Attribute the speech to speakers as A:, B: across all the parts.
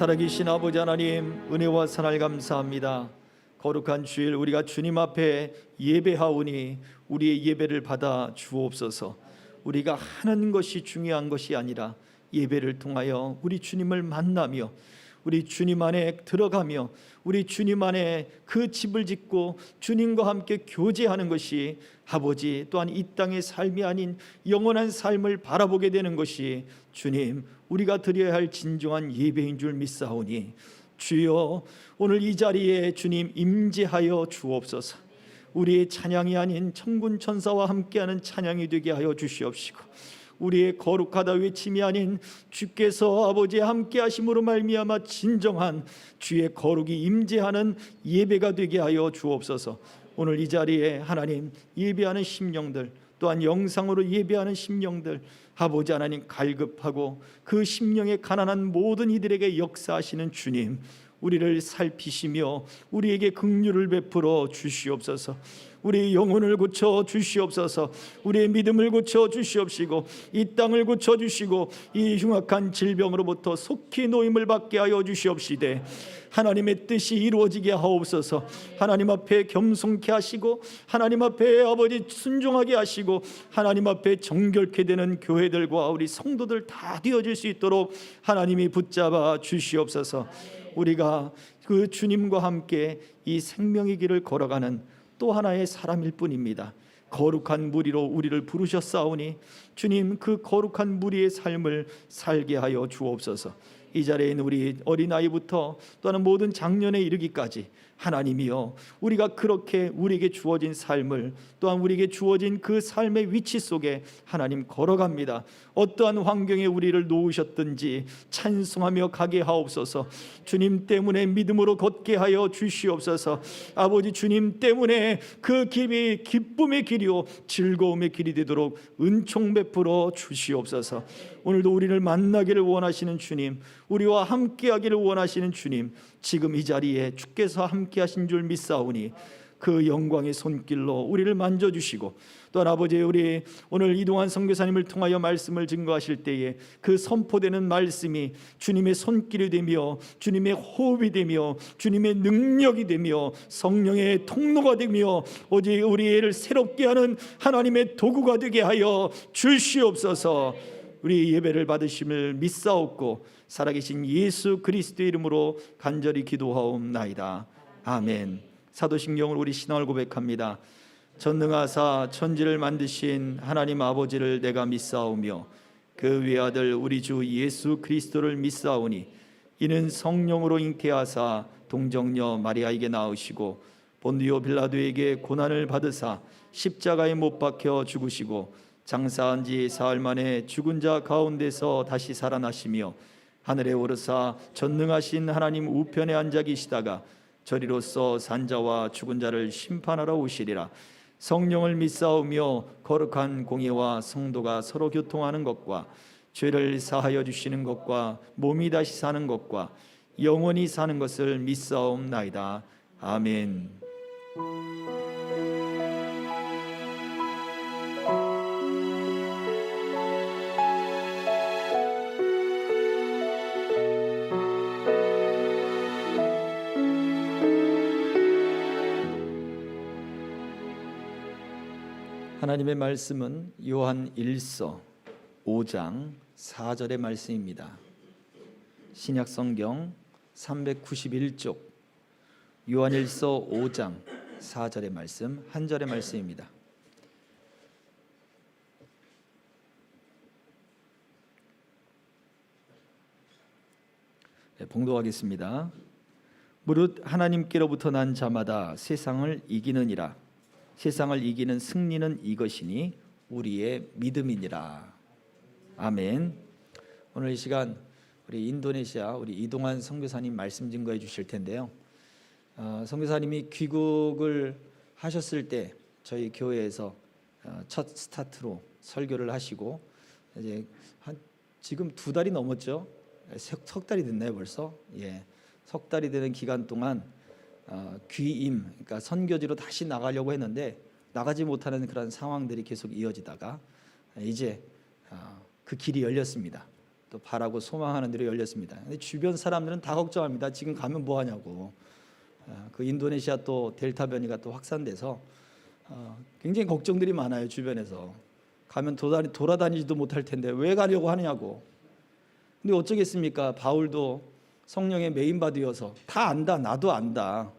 A: 살아계신 아버지 하나님, 은혜와 사랑을 감사합니다. 거룩한 주일 우리가 주님 앞에 예배하오니 우리의 예배를 받아 주옵소서. 우리가 하는 것이 중요한 것이 아니라 예배를 통하여 우리 주님을 만나며 우리 주님 안에 들어가며 우리 주님 안에 그 집을 짓고 주님과 함께 교제하는 것이 아버지, 또한 이 땅의 삶이 아닌 영원한 삶을 바라보게 되는 것이 주님, 우리가 드려야 할 진정한 예배인 줄 믿사오니 주여, 오늘 이 자리에 주님 임재하여 주옵소서. 우리의 찬양이 아닌 천군 천사와 함께하는 찬양이 되게 하여 주시옵시고, 우리의 거룩하다 외침이 아닌 주께서 아버지와 함께 하심으로 말미암아 진정한 주의 거룩이 임재하는 예배가 되게 하여 주옵소서. 오늘 이 자리에 하나님, 예배하는 심령들, 또한 영상으로 예배하는 심령들, 아버지 하나님 갈급하고 그 심령에 가난한 모든 이들에게 역사하시는 주님, 우리를 살피시며 우리에게 긍휼을 베풀어 주시옵소서. 우리의 영혼을 고쳐 주시옵소서. 우리의 믿음을 고쳐 주시옵시고 이 땅을 고쳐 주시고 이 흉악한 질병으로부터 속히 노임을 받게 하여 주시옵시되 하나님의 뜻이 이루어지게 하옵소서. 하나님 앞에 겸손케 하시고 하나님 앞에 아버지 순종하게 하시고 하나님 앞에 정결케 되는 교회들과 우리 성도들 다 되어질 수 있도록 하나님이 붙잡아 주시옵소서. 우리가 그 주님과 함께 이 생명의 길을 걸어가는 또 하나의 사람일 뿐입니다. 거룩한 무리로 우리를 부르셨사오니 주님, 그 거룩한 무리의 삶을 살게 하여 주옵소서. 이 자리에 있는 우리 어린아이부터 또는 모든 장년에 이르기까지 하나님이여, 우리가 그렇게 우리에게 주어진 삶을, 또한 우리에게 주어진 그 삶의 위치 속에 하나님 걸어갑니다. 어떠한 환경에 우리를 놓으셨든지 찬송하며 가게 하옵소서. 주님 때문에 믿음으로 걷게 하여 주시옵소서. 아버지, 주님 때문에 그 길이 기쁨의 길이요 즐거움의 길이 되도록 은총 베풀어 주시옵소서. 오늘도 우리를 만나기를 원하시는 주님, 우리와 함께하기를 원하시는 주님, 지금 이 자리에 주께서 함께하신 줄 믿사오니 그 영광의 손길로 우리를 만져주시고, 또한 아버지, 우리 오늘 이동환 선교사님을 통하여 말씀을 증거하실 때에 그 선포되는 말씀이 주님의 손길이 되며 주님의 호흡이 되며 주님의 능력이 되며 성령의 통로가 되며 오직 우리를 새롭게 하는 하나님의 도구가 되게 하여 주시옵소서. 우리 예배를 받으심을 믿사옵고 살아계신 예수 그리스도의 이름으로 간절히 기도하옵나이다. 아멘. 사도신경으로 우리 신앙을 고백합니다. 전능하사 천지를 만드신 하나님 아버지를 내가 믿사오며 그 외아들 우리 주 예수 그리스도를 믿사오니 이는 성령으로 잉태하사 동정녀 마리아에게 낳으시고 본디오 빌라도에게 고난을 받으사 십자가에 못 박혀 죽으시고 장사한 지 사흘 만에 죽은 자 가운데서 다시 살아나시며 하늘에 오르사 전능하신 하나님 우편에 앉아 계시다가 저리로서 산자와 죽은 자를 심판하러 오시리라. 성령을 믿사오며 거룩한 공예와 성도가 서로 교통하는 것과 죄를 사하여 주시는 것과 몸이 다시 사는 것과 영원히 사는 것을 믿사옵나이다. 아멘. 하나님의 말씀은 요한 1서 5장 4절의 말씀입니다. 신약 성경 391쪽 요한 1서 5장 4절의 말씀, 한 절의 말씀입니다. 봉독하겠습니다. 무릇 하나님께로부터 난 자마다 세상을 이기느니라. 세상을 이기는 승리는 이것이니 우리의 믿음이니라. 아멘. 오늘 이 시간 우리 인도네시아 우리 이동환 선교사님 말씀 증거해 주실 텐데요. 선교사님이 귀국을 하셨을 때 저희 교회에서 첫 스타트로 설교를 하시고 이제 지금 2달이 넘었죠. 석 달이 됐나요 벌써? 예, 석 달이 되는 기간 동안 귀임, 그러니까 선교지로 다시 나가려고 했는데 나가지 못하는 그런 상황들이 계속 이어지다가 이제 그 길이 열렸습니다. 또 바라고 소망하는 대로 열렸습니다. 근데 주변 사람들은 다 걱정합니다. 지금 가면 뭐 하냐고. 그 인도네시아 또 델타 변이가 또 확산돼서 굉장히 걱정들이 많아요. 주변에서 가면 돌아다니지도 못할 텐데 왜 가려고 하느냐고. 근데 어쩌겠습니까? 바울도 성령의 메인바디여서 다 안다, 나도 안다.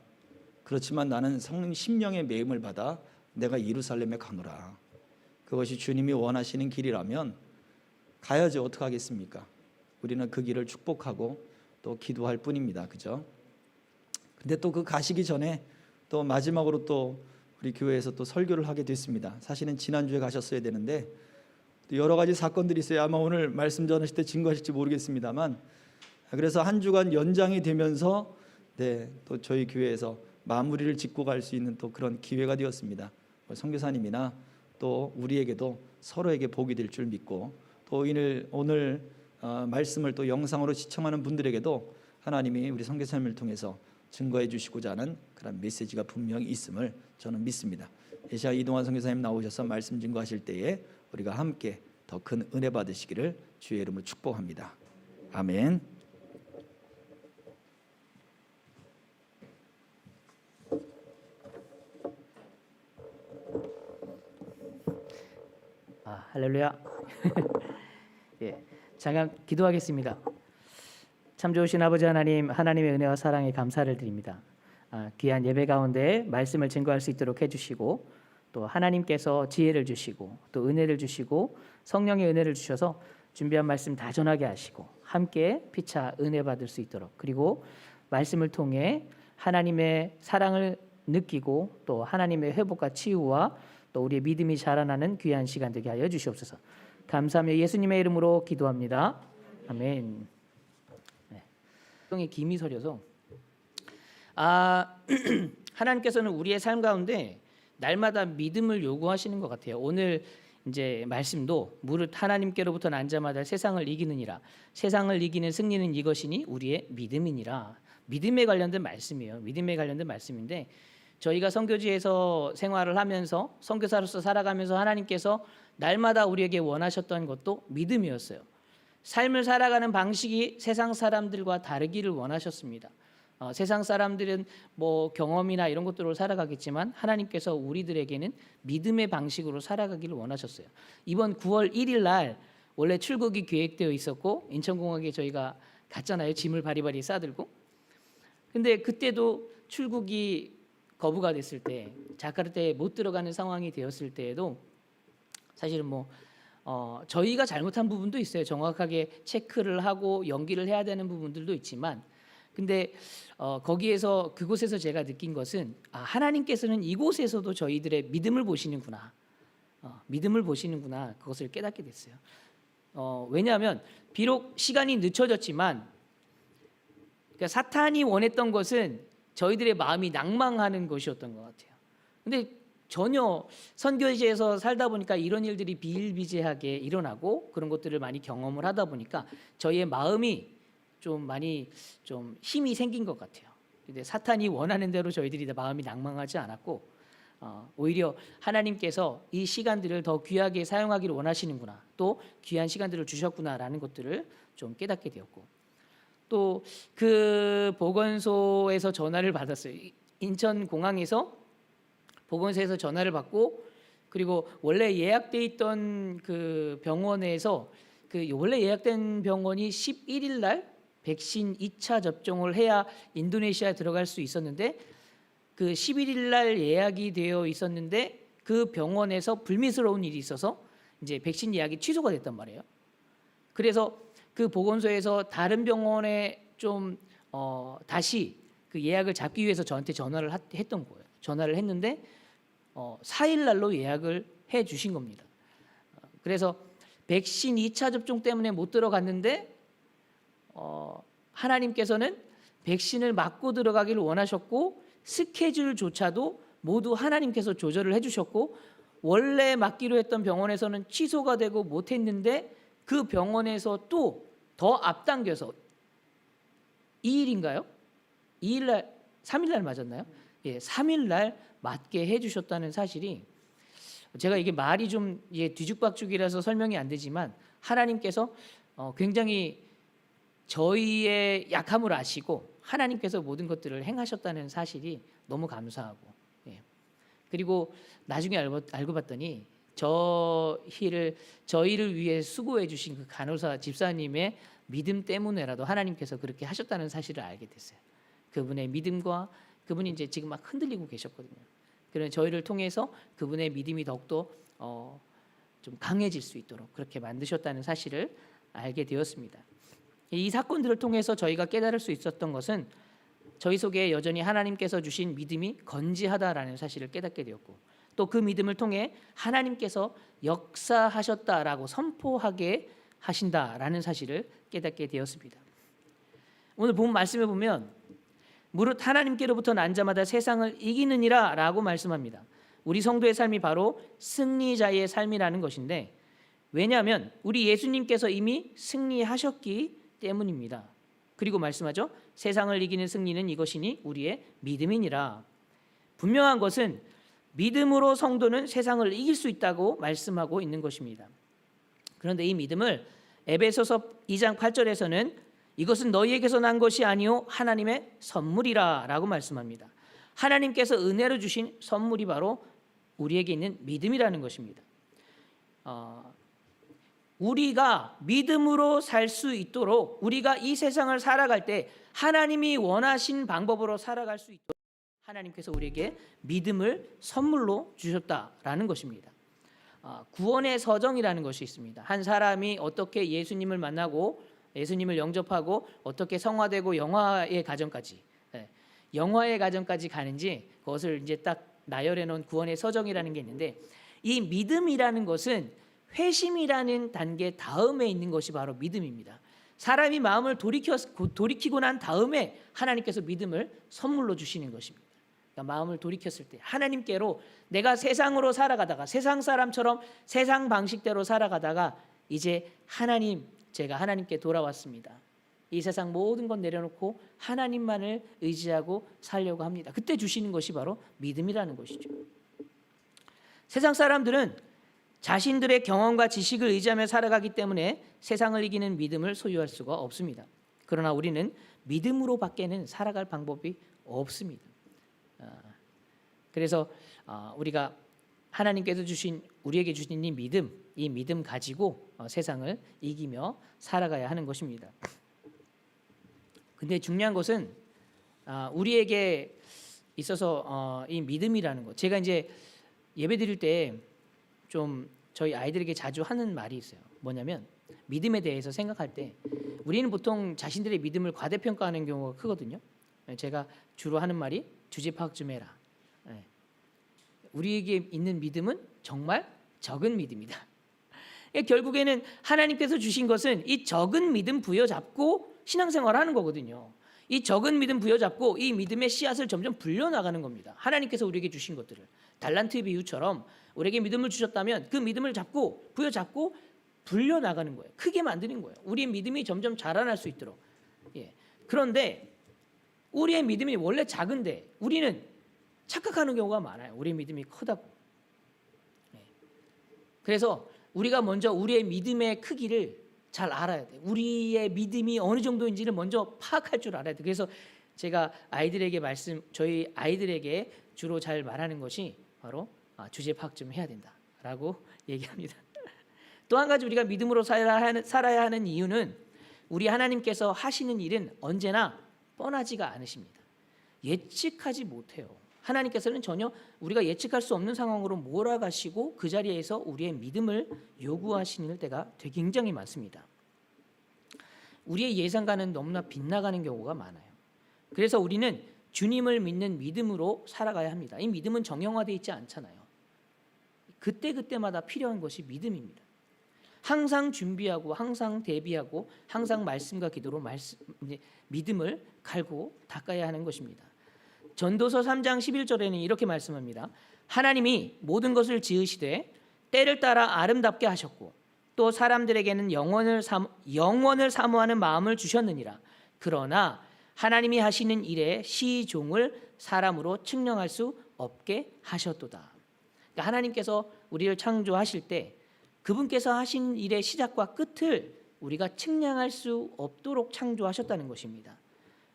A: 그렇지만 나는 성령 심령의 메임을 받아 내가 예루살렘에 가노라. 그것이 주님이 원하시는 길이라면 가야지 어떡하겠습니까? 우리는 그 길을 축복하고 또 기도할 뿐입니다. 그죠? 근데 또 그 가시기 전에 또 마지막으로 또 우리 교회에서 또 설교를 하게 됐습니다. 사실은 지난주에 가셨어야 되는데 또 여러 가지 사건들이 있어요. 아마 오늘 말씀 전하실 때 증거하실지 모르겠습니다만, 그래서 한 주간 연장이 되면서 또 저희 교회에서 마무리를 짓고 갈 수 있는 또 그런 기회가 되었습니다. 선교사님이나 또 우리에게도 서로에게 복이 될 줄 믿고, 또 오늘 말씀을 또 영상으로 시청하는 분들에게도 하나님이 우리 선교사님을 통해서 증거해 주시고자 하는 그런 메시지가 분명히 있음을 저는 믿습니다. 예시야 이동환 선교사님 나오셔서 말씀 증거하실 때에 우리가 함께 더 큰 은혜 받으시기를 주의 이름으로 축복합니다. 아멘.
B: 할렐루야. 예, 잠깐 기도하겠습니다. 참 좋으신 아버지 하나님, 하나님의 은혜와 사랑에 감사를 드립니다. 귀한 예배 가운데 말씀을 증거할 수 있도록 해주시고, 또 하나님께서 지혜를 주시고 또 은혜를 주시고 성령의 은혜를 주셔서 준비한 말씀 다 전하게 하시고 함께 피차 은혜 받을 수 있도록, 그리고 말씀을 통해 하나님의 사랑을 느끼고 또 하나님의 회복과 치유와 또 우리의 믿음이 자라나는 귀한 시간 되게 하여 주시옵소서. 감사하며 예수님의 이름으로 기도합니다. 아멘. 이 김이 서려서 하나님께서는 우리의 삶 가운데 날마다 믿음을 요구하시는 것 같아요. 오늘 이제 말씀도 무릇 하나님께로부터 난 자마다 세상을 이기느니라. 세상을 이기는 승리는 이것이니 우리의 믿음이니라. 믿음에 관련된 말씀이에요. 믿음에 관련된 말씀인데, 저희가 선교지에서 생활을 하면서 선교사로서 살아가면서 하나님께서 날마다 우리에게 원하셨던 것도 믿음이었어요. 삶을 살아가는 방식이 세상 사람들과 다르기를 원하셨습니다. 세상 사람들은 뭐 경험이나 이런 것들로 살아가겠지만 하나님께서 우리들에게는 믿음의 방식으로 살아가기를 원하셨어요. 이번 9월 1일 날 원래 출국이 계획되어 있었고 인천공항에 저희가 갔잖아요. 짐을 바리바리 싸들고. 근데 그때도 출국이 거부가 됐을 때, 자카르타에 못 들어가는 상황이 되었을 때에도 사실은 저희가 잘못한 부분도 있어요. 정확하게 체크를 하고 연기를 해야 되는 부분들도 있지만, 근데 거기에서 그곳에서 제가 느낀 것은 하나님께서는 이곳에서도 저희들의 믿음을 보시는구나. 믿음을 보시는구나. 그것을 깨닫게 됐어요. 왜냐하면 비록 시간이 늦춰졌지만, 그러니까 사탄이 원했던 것은 저희들의 마음이 낭망하는 것이었던 것 같아요. 근데 전혀 선교지에서 살다 보니까 이런 일들이 비일비재하게 일어나고 그런 것들을 많이 경험을 하다 보니까 저희의 마음이 좀 많이 좀 힘이 생긴 것 같아요. 근데 사탄이 원하는 대로 저희들이 마음이 낭망하지 않았고, 오히려 하나님께서 이 시간들을 더 귀하게 사용하기를 원하시는구나, 또 귀한 시간들을 주셨구나라는 것들을 좀 깨닫게 되었고, 또 그 보건소에서 전화를 받았어요. 인천공항에서 보건소에서 전화를 받고, 그리고 원래 예약돼 있던 그 병원에서 원래 예약된 병원이 11일 날 백신 2차 접종을 해야 인도네시아에 들어갈 수 있었는데, 그 11일 날 예약이 되어 있었는데 그 병원에서 불미스러운 일이 있어서 이제 백신 예약이 취소가 됐단 말이에요. 그래서 그 보건소에서 다른 병원에 좀 다시 그 예약을 잡기 위해서 저한테 전화를 했던 거예요. 전화를 했는데 4일 날로 예약을 해 주신 겁니다. 그래서 백신 2차 접종 때문에 못 들어갔는데 하나님께서는 백신을 맞고 들어가기를 원하셨고, 스케줄조차도 모두 하나님께서 조절을 해주셨고, 원래 맞기로 했던 병원에서는 취소가 되고 못했는데 그 병원에서 또 더 앞당겨서 2일인가요? 2일날 3일날 맞았나요? 예, 3일날 맞게 해주셨다는 사실이, 제가 이게 말이 좀 뒤죽박죽이라서 설명이 안 되지만 하나님께서 굉장히 저희의 약함을 아시고 하나님께서 모든 것들을 행하셨다는 사실이 너무 감사하고, 예. 그리고 나중에 알고 봤더니 저희를 위해 수고해 주신 그 간호사 집사님의 믿음 때문에라도 하나님께서 그렇게 하셨다는 사실을 알게 됐어요. 그분의 믿음과 그분이 이제 지금 막 흔들리고 계셨거든요. 그런 저희를 통해서 그분의 믿음이 더욱더 좀 강해질 수 있도록 그렇게 만드셨다는 사실을 알게 되었습니다. 이 사건들을 통해서 저희가 깨달을 수 있었던 것은 저희 속에 여전히 하나님께서 주신 믿음이 건지하다라는 사실을 깨닫게 되었고, 또 그 믿음을 통해 하나님께서 역사하셨다라고 선포하게 하신다라는 사실을 깨닫게 되었습니다. 오늘 본 말씀에 보면 무릇 하나님께로부터 난 자마다 세상을 이기느니라 라고 말씀합니다. 우리 성도의 삶이 바로 승리자의 삶이라는 것인데, 왜냐하면 우리 예수님께서 이미 승리하셨기 때문입니다. 그리고 말씀하죠. 세상을 이기는 승리는 이것이니 우리의 믿음이니라. 분명한 것은 믿음으로 성도는 세상을 이길 수 있다고 말씀하고 있는 것입니다. 그런데 이 믿음을 에베소서 2장 8절에서는 이것은 너희에게서 난 것이 아니요 하나님의 선물이라 라고 말씀합니다. 하나님께서 은혜로 주신 선물이 바로 우리에게 있는 믿음이라는 것입니다. 우리가 믿음으로 살 수 있도록, 우리가 이 세상을 살아갈 때 하나님이 원하신 방법으로 살아갈 수 있도록 하나님께서 우리에게 믿음을 선물로 주셨다라는 것입니다. 구원의 서정이라는 것이 있습니다. 한 사람이 어떻게 예수님을 만나고 예수님을 영접하고 어떻게 성화되고 영화의 가정까지 가는지, 그것을 이제 딱 나열해 놓은 구원의 서정이라는 게 있는데, 이 믿음이라는 것은 회심이라는 단계 다음에 있는 것이 바로 믿음입니다. 사람이 마음을 돌이키고 난 다음에 하나님께서 믿음을 선물로 주시는 것입니다. 그러니까 마음을 돌이켰을 때 하나님께로, 내가 세상으로 살아가다가 세상 사람처럼 세상 방식대로 살아가다가 이제 하나님, 제가 하나님께 돌아왔습니다. 이 세상 모든 건 내려놓고 하나님만을 의지하고 살려고 합니다. 그때 주시는 것이 바로 믿음이라는 것이죠. 세상 사람들은 자신들의 경험과 지식을 의지하며 살아가기 때문에 세상을 이기는 믿음을 소유할 수가 없습니다. 그러나 우리는 믿음으로 밖에는 살아갈 방법이 없습니다. 그래서 우리가 하나님께서 우리에게 주신 이 믿음 가지고 세상을 이기며 살아가야 하는 것입니다. 근데 중요한 것은 우리에게 있어서 이 믿음이라는 것, 제가 이제 예배 드릴 때 좀 저희 아이들에게 자주 하는 말이 있어요. 뭐냐면, 믿음에 대해서 생각할 때 우리는 보통 자신들의 믿음을 과대평가하는 경우가 크거든요. 제가 주로 하는 말이 주제 파악 좀 해라. 우리에게 있는 믿음은 정말 적은 믿음이다. 결국에는 하나님께서 주신 것은 이 적은 믿음 부여잡고 신앙생활하는 거거든요. 이 적은 믿음 부여잡고 이 믿음의 씨앗을 점점 불려나가는 겁니다. 하나님께서 우리에게 주신 것들을, 달란트 비유처럼 우리에게 믿음을 주셨다면 그 믿음을 잡고 부여잡고 불려나가는 거예요. 크게 만드는 거예요. 우리의 믿음이 점점 자라날 수 있도록. 그런데 우리의 믿음이 원래 작은데 우리는 착각하는 경우가 많아요. 우리의 믿음이 크다고. 그래서 우리가 먼저 우리의 믿음의 크기를 잘 알아야 돼. 우리의 믿음이 어느 정도인지를 먼저 파악할 줄 알아야 돼. 그래서 제가 저희 아이들에게 주로 잘 말하는 것이 바로 주제 파악 좀 해야 된다라고 얘기합니다. 또 한 가지 우리가 믿음으로 살아야 하는 이유는, 우리 하나님께서 하시는 일은 언제나 뻔하지가 않으십니다. 예측하지 못해요. 하나님께서는 전혀 우리가 예측할 수 없는 상황으로 몰아가시고 그 자리에서 우리의 믿음을 요구하시는 때가 되게 굉장히 많습니다. 우리의 예상과는 너무나 빗나가는 경우가 많아요. 그래서 우리는 주님을 믿는 믿음으로 살아가야 합니다. 이 믿음은 정형화되어 있지 않잖아요. 그때그때마다 필요한 것이 믿음입니다. 항상 준비하고 항상 대비하고 항상 말씀과 기도로 믿음을 갈고 닦아야 하는 것입니다. 전도서 3장 11절에는 이렇게 말씀합니다. 하나님이 모든 것을 지으시되 때를 따라 아름답게 하셨고 또 사람들에게는 영원을 사모하는 마음을 주셨느니라. 그러나 하나님이 하시는 일에 시종을 사람으로 측량할 수 없게 하셨도다. 하나님께서 우리를 창조하실 때 그분께서 하신 일의 시작과 끝을 우리가 측량할 수 없도록 창조하셨다는 것입니다.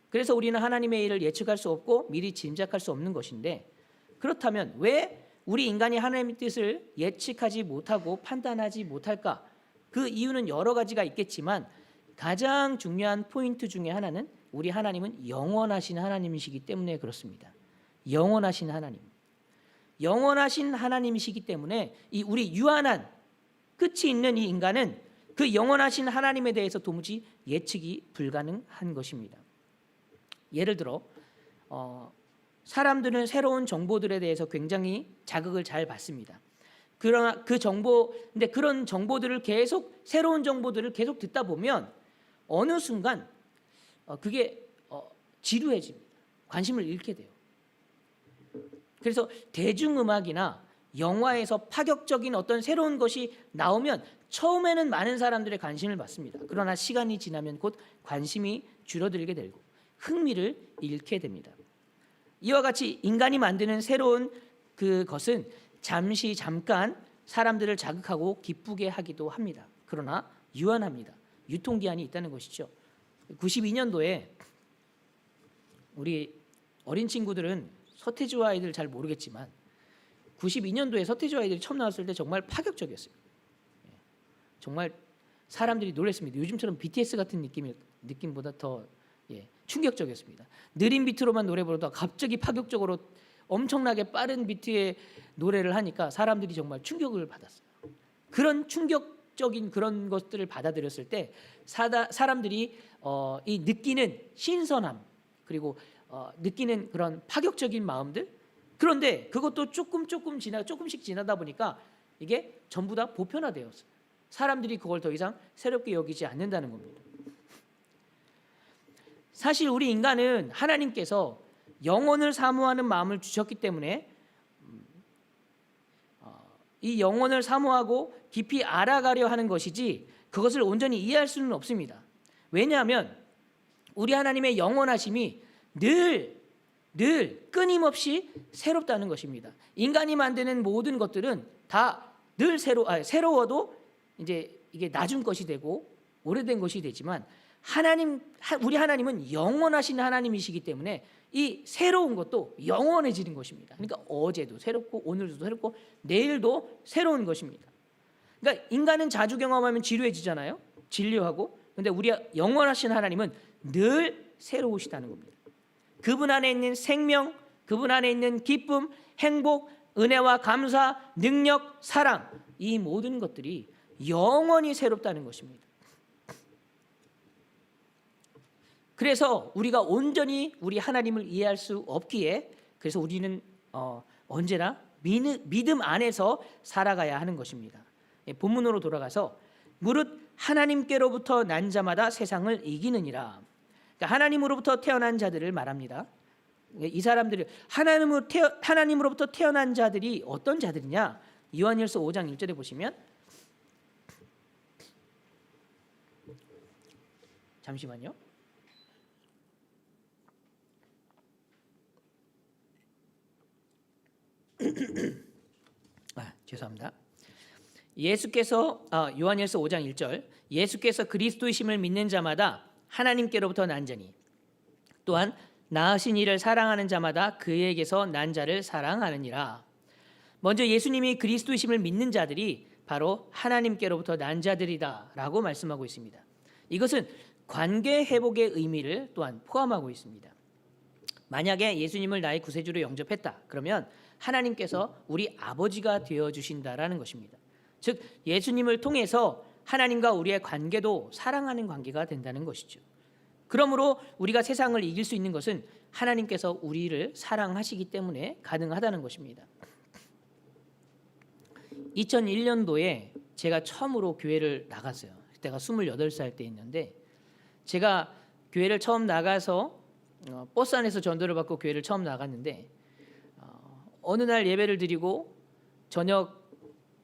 B: 그래서 우리는 하나님의 일을 예측할 수 없고 미리 짐작할 수 없는 것인데, 그렇다면 왜 우리 인간이 하나님의 뜻을 예측하지 못하고 판단하지 못할까? 그 이유는 여러 가지가 있겠지만 가장 중요한 포인트 중에 하나는 우리 하나님은 영원하신 하나님이시기 때문에 그렇습니다. 영원하신 하나님. 영원하신 하나님이시기 때문에 이 우리 유한한 끝이 있는 이 인간은 그 영원하신 하나님에 대해서 도무지 예측이 불가능한 것입니다. 예를 들어 사람들은 새로운 정보들에 대해서 굉장히 자극을 잘 받습니다. 그러나 근데 그런 정보들을 계속 새로운 정보들을 계속 듣다 보면 어느 순간 그게 지루해집니다. 관심을 잃게 돼요. 그래서 대중음악이나 영화에서 파격적인 어떤 새로운 것이 나오면 처음에는 많은 사람들의 관심을 받습니다. 그러나 시간이 지나면 곧 관심이 줄어들게 되고 흥미를 잃게 됩니다. 이와 같이 인간이 만드는 새로운 그것은 잠깐 사람들을 자극하고 기쁘게 하기도 합니다. 그러나 유한합니다. 유통기한이 있다는 것이죠. 92년도에 우리 어린 친구들은 서태지와 아이들 잘 모르겠지만 92년도에 서태지와 아이들이 처음 나왔을 때 정말 파격적이었어요. 정말 사람들이 놀랐습니다. 요즘처럼 BTS 같은 느낌보다 더 충격적이었습니다. 느린 비트로만 노래 부르다가 갑자기 파격적으로 엄청나게 빠른 비트의 노래를 하니까 사람들이 정말 충격을 받았어요. 그런 충격적인 그런 것들을 받아들였을 때 사람들이 이 느끼는 신선함 그리고 느끼는 그런 파격적인 마음들, 그런데 그것도 조금씩 지나다 보니까 이게 전부 다 보편화되었어요. 사람들이 그걸 더 이상 새롭게 여기지 않는다는 겁니다. 사실 우리 인간은 하나님께서 영혼을 사모하는 마음을 주셨기 때문에 이 영혼을 사모하고 깊이 알아가려 하는 것이지 그것을 온전히 이해할 수는 없습니다. 왜냐하면 우리 하나님의 영원하심이 늘 끊임없이 새롭다는 것입니다. 인간이 만드는 모든 것들은 다 늘 새로워도 이제 이게 낮은 것이 되고 오래된 것이 되지만 우리 하나님은 영원하신 하나님이시기 때문에 이 새로운 것도 영원해지는 것입니다. 그러니까 어제도 새롭고 오늘도 새롭고 내일도 새로운 것입니다. 그러니까 인간은 자주 경험하면 지루해지잖아요. 진료하고. 그런데 우리 영원하신 하나님은 늘 새로우시다는 겁니다. 그분 안에 있는 생명, 그분 안에 있는 기쁨, 행복, 은혜와 감사, 능력, 사랑, 이 모든 것들이 영원히 새롭다는 것입니다. 그래서 우리가 온전히 우리 하나님을 이해할 수 없기에 그래서 우리는 언제나 믿음 안에서 살아가야 하는 것입니다. 본문으로 돌아가서 무릇 하나님께로부터 난 자마다 세상을 이기느니라. 그러니까 하나님으로부터 태어난 자들을 말합니다. 이 사람들이 하나님으로부터 태어난 자들이 어떤 자들이냐? 요한일서 5장 1절에 보시면 잠시만요. 죄송합니다. 요한일서 5장 1절 예수께서 그리스도이심을 믿는 자마다 하나님께로부터 난 자니 또한 낳으신 이를 사랑하는 자마다 그에게서 난 자를 사랑하느니라. 먼저 예수님이 그리스도이심을 믿는 자들이 바로 하나님께로부터 난 자들이다라고 말씀하고 있습니다. 이것은 관계 회복의 의미를 또한 포함하고 있습니다. 만약에 예수님을 나의 구세주로 영접했다 그러면 하나님께서 우리 아버지가 되어주신다라는 것입니다. 즉 예수님을 통해서 하나님과 우리의 관계도 사랑하는 관계가 된다는 것이죠. 그러므로 우리가 세상을 이길 수 있는 것은 하나님께서 우리를 사랑하시기 때문에 가능하다는 것입니다. 2001년도에 제가 처음으로 교회를 나갔어요. 그때가 28살 때였는데 제가 교회를 처음 나가서 버스 안에서 전도를 받고 교회를 처음 나갔는데 어느 날 예배를 드리고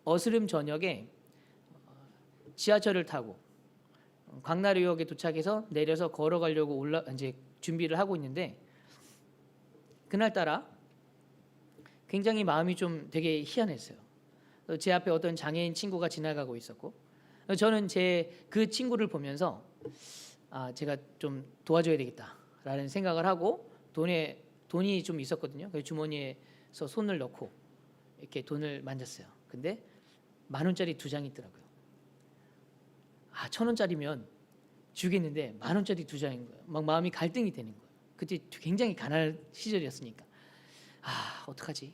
B: 어스름 저녁에 지하철을 타고 광나루역에 도착해서 내려서 걸어가려고 이제 준비를 하고 있는데 그날따라 굉장히 마음이 좀 되게 희한했어요. 제 앞에 어떤 장애인 친구가 지나가고 있었고 저는 제 그 친구를 보면서 제가 좀 도와줘야 되겠다라는 생각을 하고 돈이 좀 있었거든요. 그래서 주머니에서 손을 넣고 이렇게 돈을 만졌어요. 근데 10,000원짜리 2장이 있더라고요. 1,000원짜리면 주겠는데 10,000원짜리 2장인 거예요. 막 마음이 갈등이 되는 거예요. 그때 굉장히 가난한 시절이었으니까 어떡하지?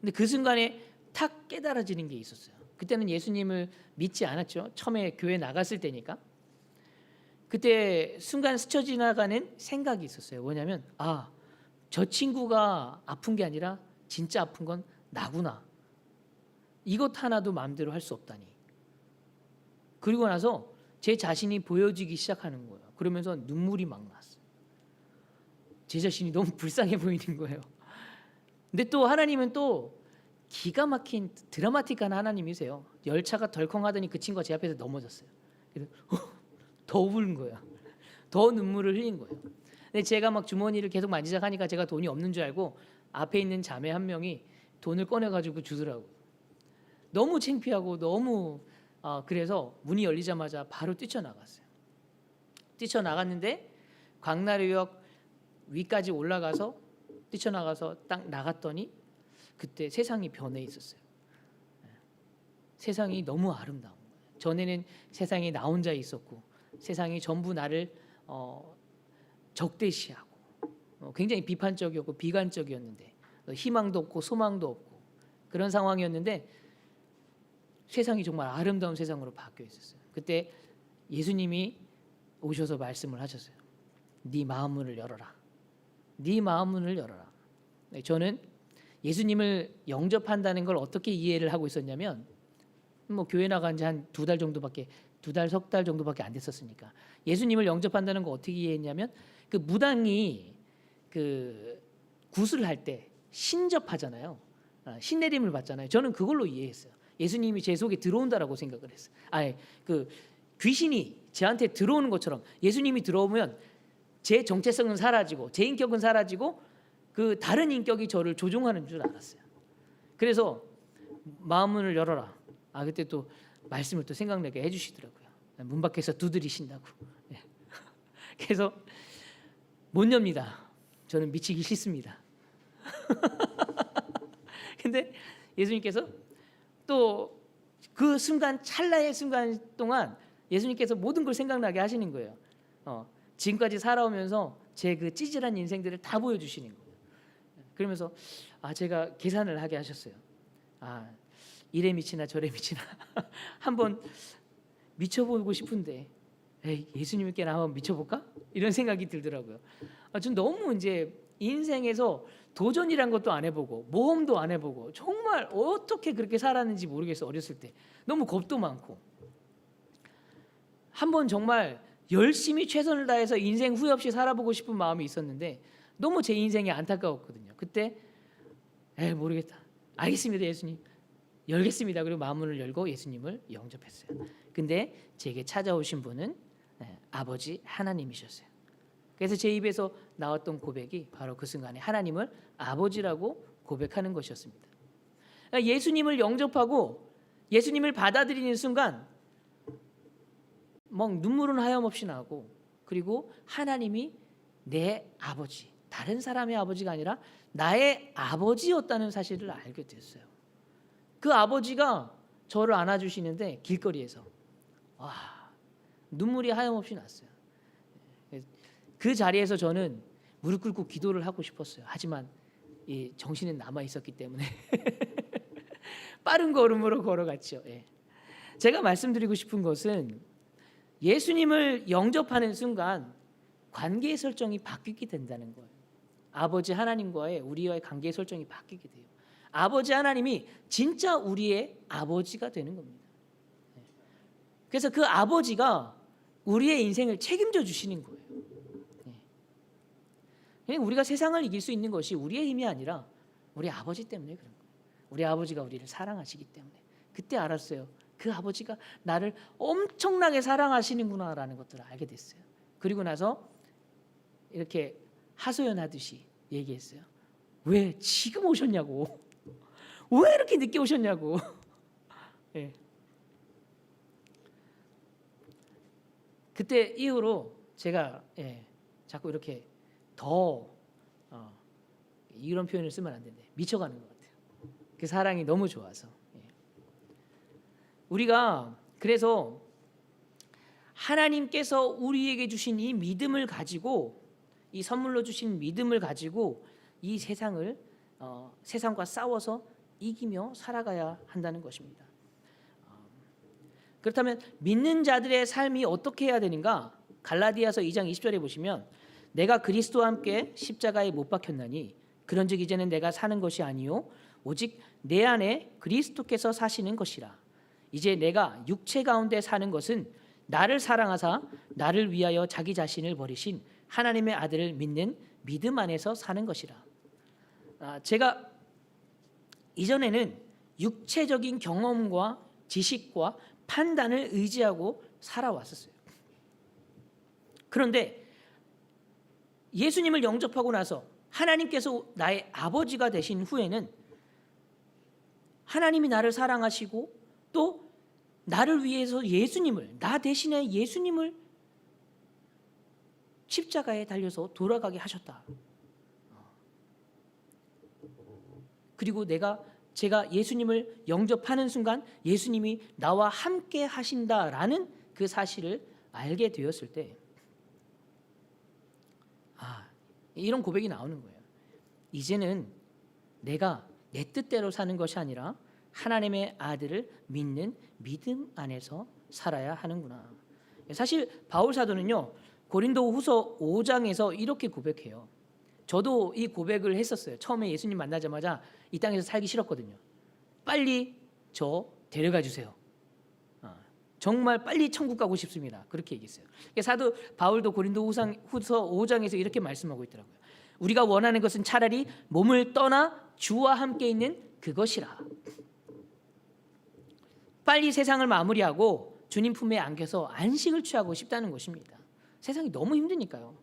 B: 근데 그 순간에 탁 깨달아지는 게 있었어요. 그때는 예수님을 믿지 않았죠. 처음에 교회 나갔을 때니까. 그때 순간 스쳐 지나가는 생각이 있었어요. 뭐냐면 저 친구가 아픈 게 아니라 진짜 아픈 건 나구나. 이것 하나도 마음대로 할 수 없다니. 그리고 나서 제 자신이 보여지기 시작하는 거예요. 그러면서 눈물이 막 났어요. 제 자신이 너무 불쌍해 보이는 거예요. 근데 또 하나님은 또 기가 막힌 드라마틱한 하나님이세요. 열차가 덜컹하더니 그 친구가 제 앞에서 넘어졌어요. 그래서 더 울은 거예요. 더 눈물을 흘린 거예요. 근데 제가 막 주머니를 계속 만지작하니까 제가 돈이 없는 줄 알고 앞에 있는 자매 한 명이 돈을 꺼내가지고 주더라고요. 너무 창피하고 너무 그래서 문이 열리자마자 바로 뛰쳐나갔어요. 뛰쳐나갔는데 광나루역 위까지 올라가서 뛰쳐나가서 딱 나갔더니 그때 세상이 변해 있었어요. 세상이 너무 아름다운 거예요. 전에는 세상에 나 혼자 있었고 세상이 전부 나를 적대시하고 굉장히 비판적이었고 비관적이었는데 희망도 없고 소망도 없고 그런 상황이었는데 세상이 정말 아름다운 세상으로 바뀌어 있었어요. 그때 예수님이 오셔서 말씀을 하셨어요. 네 마음문을 열어라. 네 마음문을 열어라. 저는 예수님을 영접한다는 걸 어떻게 이해를 하고 있었냐면 교회 나간 지 한 2달 정도밖에 2달, 석 달 정도밖에 안 됐었으니까 예수님을 영접한다는 거 어떻게 이해했냐면 그 무당이 그 구슬을 할 때 신접하잖아요. 신내림을 받잖아요. 저는 그걸로 이해했어요. 예수님이 제 속에 들어온다라고 생각을 했어요. 그 귀신이 저한테 들어오는 것처럼 예수님이 들어오면 제 정체성은 사라지고 제 인격은 사라지고 그 다른 인격이 저를 조종하는 줄 알았어요. 그래서 마음문을 열어라. 그때 또 말씀을 또 생각나게 해주시더라고요. 문 밖에서 두드리신다고. 그래서 못 엽니다. 저는 미치기 싫습니다. 근데 예수님께서 또 그 순간 찰나의 순간 동안 예수님께서 모든 걸 생각나게 하시는 거예요. 지금까지 살아오면서 제 그 찌질한 인생들을 다 보여주시는 거예요. 그러면서 제가 계산을 하게 하셨어요. 이래 미치나 저래 미치나 한번 미쳐보고 싶은데 예수님께 한번 미쳐볼까? 이런 생각이 들더라고요. 전 너무 이제 인생에서 도전이란 것도 안 해보고 모험도 안 해보고 정말 어떻게 그렇게 살았는지 모르겠어. 어렸을 때 너무 겁도 많고 한번 정말 열심히 최선을 다해서 인생 후회 없이 살아보고 싶은 마음이 있었는데 너무 제 인생이 안타까웠거든요. 그때 모르겠다. 알겠습니다, 예수님. 열겠습니다. 그리고 마음문을 열고 예수님을 영접했어요. 근데 제게 찾아오신 분은 아버지 하나님이셨어요. 그래서 제 입에서 나왔던 고백이 바로 그 순간에 하나님을 아버지라고 고백하는 것이었습니다. 예수님을 영접하고 예수님을 받아들이는 순간 막 눈물은 하염없이 나고 그리고 하나님이 내 아버지, 다른 사람의 아버지가 아니라 나의 아버지였다는 사실을 알게 됐어요. 그 아버지가 저를 안아주시는데 길거리에서 눈물이 하염없이 났어요. 그 자리에서 저는 무릎 꿇고 기도를 하고 싶었어요. 하지만 이 정신은 남아 있었기 때문에 빠른 걸음으로 걸어갔죠. 제가 말씀드리고 싶은 것은 예수님을 영접하는 순간 관계의 설정이 바뀌게 된다는 거예요. 아버지 하나님과의 우리와의 관계의 설정이 바뀌게 돼요. 아버지 하나님이 진짜 우리의 아버지가 되는 겁니다. 그래서 그 아버지가 우리의 인생을 책임져 주시는 거예요. 우리가 세상을 이길 수 있는 것이 우리의 힘이 아니라 우리 아버지 때문에 그런 거예요. 우리 아버지가 우리를 사랑하시기 때문에. 그때 알았어요. 그 아버지가 나를 엄청나게 사랑하시는구나라는 것들을 알게 됐어요. 그리고 나서 이렇게 하소연하듯이 얘기했어요. 왜 지금 오셨냐고. 왜 이렇게 늦게 오셨냐고. 그때 이후로 제가 자꾸 이렇게 더 이런 표현을 쓰면 안 되는데 미쳐가는 것 같아요. 그 사랑이 너무 좋아서. 우리가 그래서 하나님께서 우리에게 주신 이 믿음을 가지고, 이 선물로 주신 믿음을 가지고 이 세상을 세상과 싸워서 이기며 살아가야 한다는 것입니다. 그렇다면 믿는 자들의 삶이 어떻게 해야 되는가? 갈라디아서 2장 20절에 보시면 내가 그리스도와 함께 십자가에 못 박혔나니 그런즉 이제는 내가 사는 것이 아니요 오직 내 안에 그리스도께서 사시는 것이라. 이제 내가 육체 가운데 사는 것은 나를 사랑하사 나를 위하여 자기 자신을 버리신 하나님의 아들을 믿는 믿음 안에서 사는 것이라. 제가 이전에는 육체적인 경험과 지식과 판단을 의지하고 살아왔었어요. 그런데 예수님을 영접하고 나서 하나님께서 나의 아버지가 되신 후에는 하나님이 나를 사랑하시고 또 나를 위해서 예수님을, 나 대신에 예수님을 십자가에 달려서 돌아가게 하셨다. 그리고 제가 예수님을 영접하는 순간 예수님이 나와 함께 하신다라는 그 사실을 알게 되었을 때, 이런 고백이 나오는 거예요. 이제는 내가 내 뜻대로 사는 것이 아니라 하나님의 아들을 믿는 믿음 안에서 살아야 하는구나. 사실 바울 사도는요, 고린도후서 5장에서 이렇게 고백해요. 저도 이 고백을 했었어요. 처음에 예수님 만나자마자 이 땅에서 살기 싫었거든요. 빨리 저 데려가 주세요. 정말 빨리 천국 가고 싶습니다. 그렇게 얘기했어요. 사도 바울도 고린도후서 5장에서 이렇게 말씀하고 있더라고요. 우리가 원하는 것은 차라리 몸을 떠나 주와 함께 있는 그것이라. 빨리 세상을 마무리하고 주님 품에 안겨서 안식을 취하고 싶다는 것입니다. 세상이 너무 힘드니까요.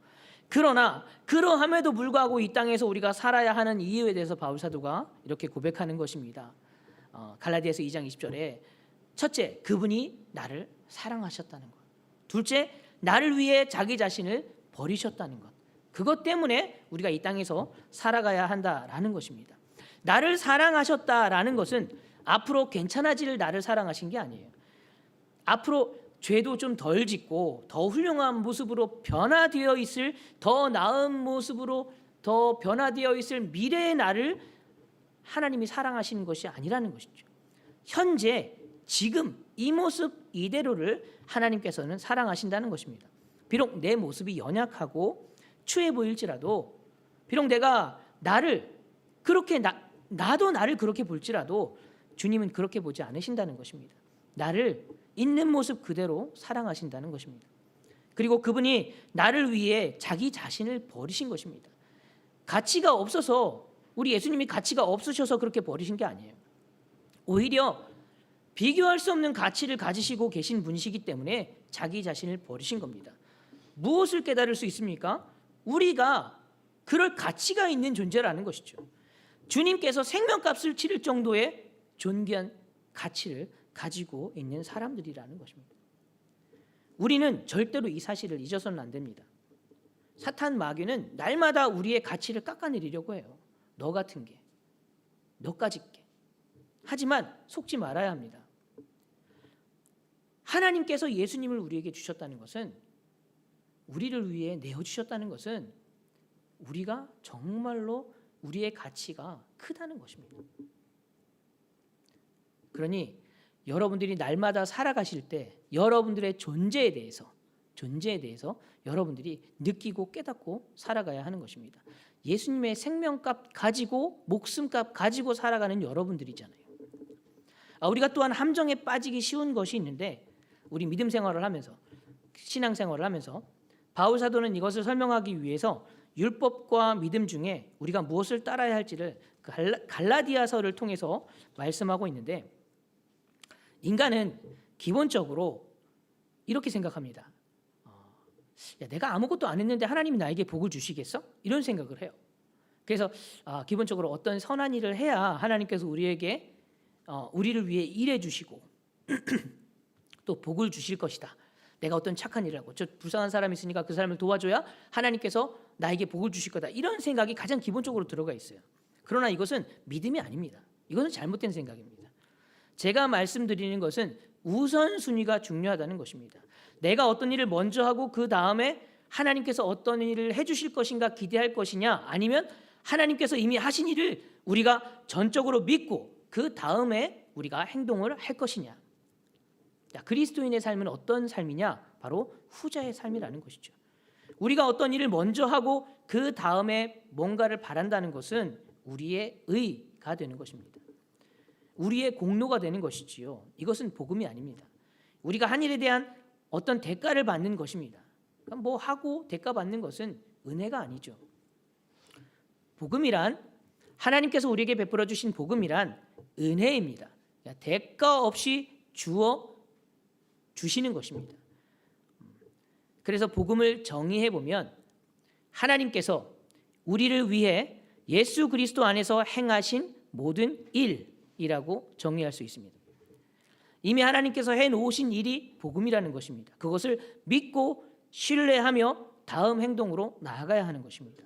B: 그러나 그러함에도 불구하고 이 땅에서 우리가 살아야 하는 이유에 대해서 바울 사도가 이렇게 고백하는 것입니다. 갈라디아서 2장 20절에 첫째, 그분이 나를 사랑하셨다는 것. 둘째, 나를 위해 자기 자신을 버리셨다는 것. 그것 때문에 우리가 이 땅에서 살아가야 한다라는 것입니다. 나를 사랑하셨다라는 것은 앞으로 괜찮아질 나를 사랑하신 게 아니에요. 앞으로 죄도 좀 덜 짓고 더 훌륭한 모습으로 변화되어 있을, 더 나은 모습으로 더 변화되어 있을 미래의 나를 하나님이 사랑하시는 것이 아니라는 것이죠. 현재 지금 이 모습 이대로를 하나님께서는 사랑하신다는 것입니다. 비록 내 모습이 연약하고 추해 보일지라도, 비록 내가 나를 그렇게 나도 나를 그렇게 볼지라도 주님은 그렇게 보지 않으신다는 것입니다. 나를 있는 모습 그대로 사랑하신다는 것입니다. 그리고 그분이 나를 위해 자기 자신을 버리신 것입니다. 가치가 없어서, 우리 예수님이 가치가 없으셔서 그렇게 버리신 게 아니에요. 오히려 비교할 수 없는 가치를 가지시고 계신 분이시기 때문에 자기 자신을 버리신 겁니다. 무엇을 깨달을 수 있습니까? 우리가 그럴 가치가 있는 존재라는 것이죠. 주님께서 생명값을 치를 정도의 존귀한 가치를 가지고 있는 사람들이라는 것입니다. 우리는 절대로 이 사실을 잊어서는 안 됩니다. 사탄 마귀는 날마다 우리의 가치를 깎아내리려고 해요. 너 같은 게, 너까지 게. 하지만 속지 말아야 합니다. 하나님께서 예수님을 우리에게 주셨다는 것은, 우리를 위해 내어주셨다는 것은 우리가 정말로 우리의 가치가 크다는 것입니다. 그러니 여러분들이 날마다 살아가실 때 여러분들의 존재에 대해서 여러분들이 느끼고 깨닫고 살아가야 하는 것입니다. 예수님의 생명값 가지고, 목숨값 가지고 살아가는 여러분들이잖아요. 우리가 또한 함정에 빠지기 쉬운 것이 있는데, 우리 믿음 생활을 하면서, 신앙 생활을 하면서 바울 사도는 이것을 설명하기 위해서 율법과 믿음 중에 우리가 무엇을 따라야 할지를 갈라디아서를 통해서 말씀하고 있는데, 인간은 기본적으로 이렇게 생각합니다. 내가 아무것도 안 했는데 하나님이 나에게 복을 주시겠어? 이런 생각을 해요. 그래서 기본적으로 어떤 선한 일을 해야 하나님께서 우리에게 우리를 위해 일해 주시고 또 복을 주실 것이다. 내가 어떤 착한 일을 하고 저 불쌍한 사람이 있으니까 그 사람을 도와줘야 하나님께서 나에게 복을 주실 거다. 이런 생각이 가장 기본적으로 들어가 있어요. 그러나 이것은 믿음이 아닙니다. 이것은 잘못된 생각입니다. 제가 말씀드리는 것은 우선순위가 중요하다는 것입니다. 내가 어떤 일을 먼저 하고 그 다음에 하나님께서 어떤 일을 해주실 것인가 기대할 것이냐, 아니면 하나님께서 이미 하신 일을 우리가 전적으로 믿고 그 다음에 우리가 행동을 할 것이냐. 그리스도인의 삶은 어떤 삶이냐? 바로 후자의 삶이라는 것이죠. 우리가 어떤 일을 먼저 하고 그 다음에 뭔가를 바란다는 것은 우리의 의가 되는 것입니다. 우리의 공로가 되는 것이지요. 이것은 복음이 아닙니다. 우리가 한 일에 대한 어떤 대가를 받는 것입니다. 그러니까 뭐 하고 대가 받는 것은 은혜가 아니죠. 복음이란, 하나님께서 우리에게 베풀어 주신 복음이란 은혜입니다. 대가 없이 주어 주시는 것입니다. 그래서 복음을 정의해 보면 하나님께서 우리를 위해 예수 그리스도 안에서 행하신 모든 일이라고 정의할 수 있습니다. 이미 하나님께서 해놓으신 일이 복음이라는 것입니다. 그것을 믿고 신뢰하며 다음 행동으로 나아가야 하는 것입니다.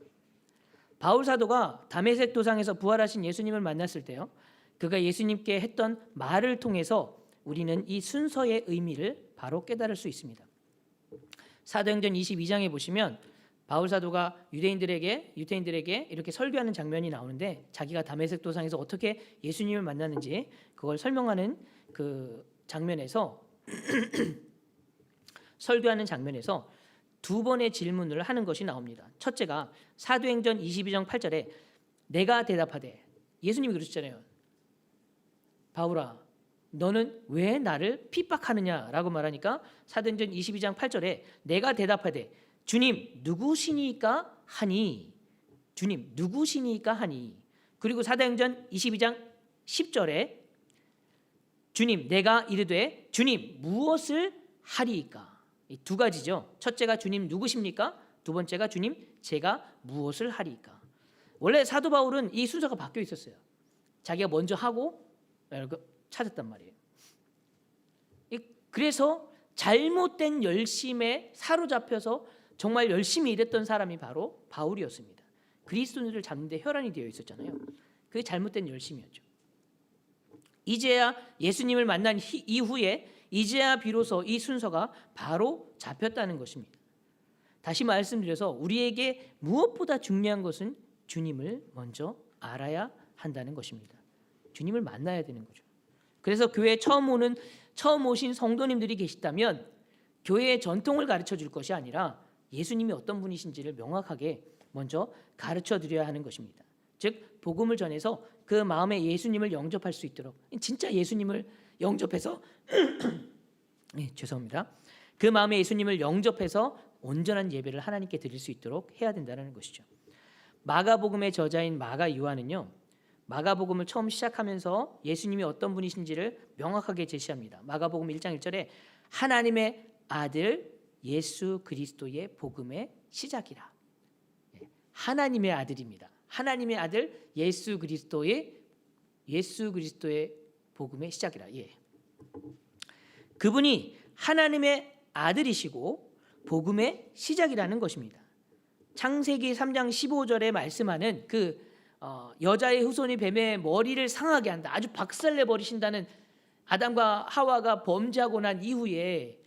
B: 바울 사도가 다메섹 도상에서 부활하신 예수님을 만났을 때요, 그가 예수님께 했던 말을 통해서 우리는 이 순서의 의미를 바로 깨달을 수 있습니다. 사도행전 22장에 보시면 바울 사도가 유대인들에게 이렇게 설교하는 장면이 나오는데, 자기가 다메섹 도상에서 어떻게 예수님을 만났는지 그걸 설명하는 그 장면에서 설교하는 장면에서 두 번의 질문을 하는 것이 나옵니다. 첫째가 사도행전 22장 8절에 내가 대답하되, 예수님이 그러셨잖아요. 바울아, 너는 왜 나를 핍박하느냐라고 말하니까 사도행전 22장 8절에 내가 대답하되 주님 누구시니까 하니, 주님 누구시니까 하니. 그리고 사도행전 22장 10절에 주님 내가 이르되 주님 무엇을 하리이까. 이 두 가지죠. 첫째가 주님 누구십니까? 두 번째가 주님 제가 무엇을 하리이까. 원래 사도 바울은 이 순서가 바뀌어 있었어요. 자기가 먼저 하고 찾았단 말이에요. 그래서 잘못된 열심에 사로잡혀서 정말 열심히 일했던 사람이 바로 바울이었습니다. 그리스도인들을 잡는 데 혈안이 되어 있었잖아요. 그게 잘못된 열심이었죠. 이제야 예수님을 만난 이후에 이제야 비로소 이 순서가 바로 잡혔다는 것입니다. 다시 말씀드려서 우리에게 무엇보다 중요한 것은 주님을 먼저 알아야 한다는 것입니다. 주님을 만나야 되는 거죠. 그래서 교회에 처음 오신 성도님들이 계시다면 교회의 전통을 가르쳐 줄 것이 아니라 예수님이 어떤 분이신지를 명확하게 먼저 가르쳐 드려야 하는 것입니다. 즉 복음을 전해서 그 마음에 예수님을 영접할 수 있도록, 진짜 예수님을 영접해서 네, 죄송합니다. 그 마음에 예수님을 영접해서 온전한 예배를 하나님께 드릴 수 있도록 해야 된다는 것이죠. 마가복음의 저자인 마가 요한은요, 마가복음을 처음 시작하면서 예수님이 어떤 분이신지를 명확하게 제시합니다. 마가복음 1장 1절에 하나님의 아들 예수 그리스도의 복음의 시작이라. 하나님의 아들입니다. 하나님의 아들 예수 그리스도의 복음의 시작이라. 그분이 하나님의 아들이시고 복음의 시작이라는 것입니다. 창세기 3장 15절에 말씀하는 그 여자의 후손이 뱀의 머리를 상하게 한다, 아주 박살내 버리신다는 아담과 하와가 범죄하고 난 이후에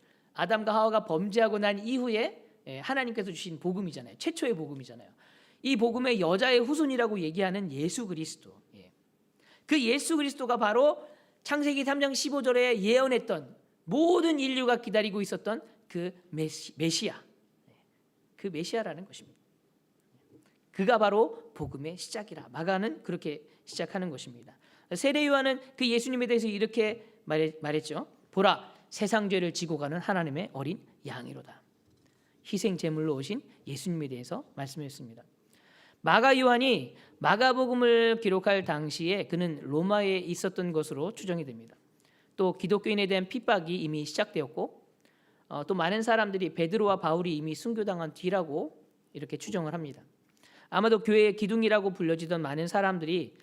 B: 하나님께서 주신 복음이잖아요. 최초의 복음이잖아요. 이 복음의 여자의 후손이라고 얘기하는 예수 그리스도. 그 예수 그리스도가 바로 창세기 3장 15절에 예언했던 모든 인류가 기다리고 있었던 그 메시아. 그 메시아라는 것입니다. 그가 바로 복음의 시작이라. 마가는 그렇게 시작하는 것입니다. 세례 요한은 그 예수님에 대해서 이렇게 말했죠. 보라, 세상 죄를 지고 가는 하나님의 어린 양이로다. 희생 제물로 오신 예수님에 대해서 말씀했습니다. 마가 요한이 마가복음을 기록할 당시에 그는 로마에 있었던 것으로 추정이 됩니다. 또 기독교인에 대한 핍박이 이미 시작되었고, 또 많은 사람들이 베드로와 바울이 이미 순교당한 뒤라고 이렇게 추정을 합니다. 아마도 교회의 기둥이라고 불려지던 많은 사람들이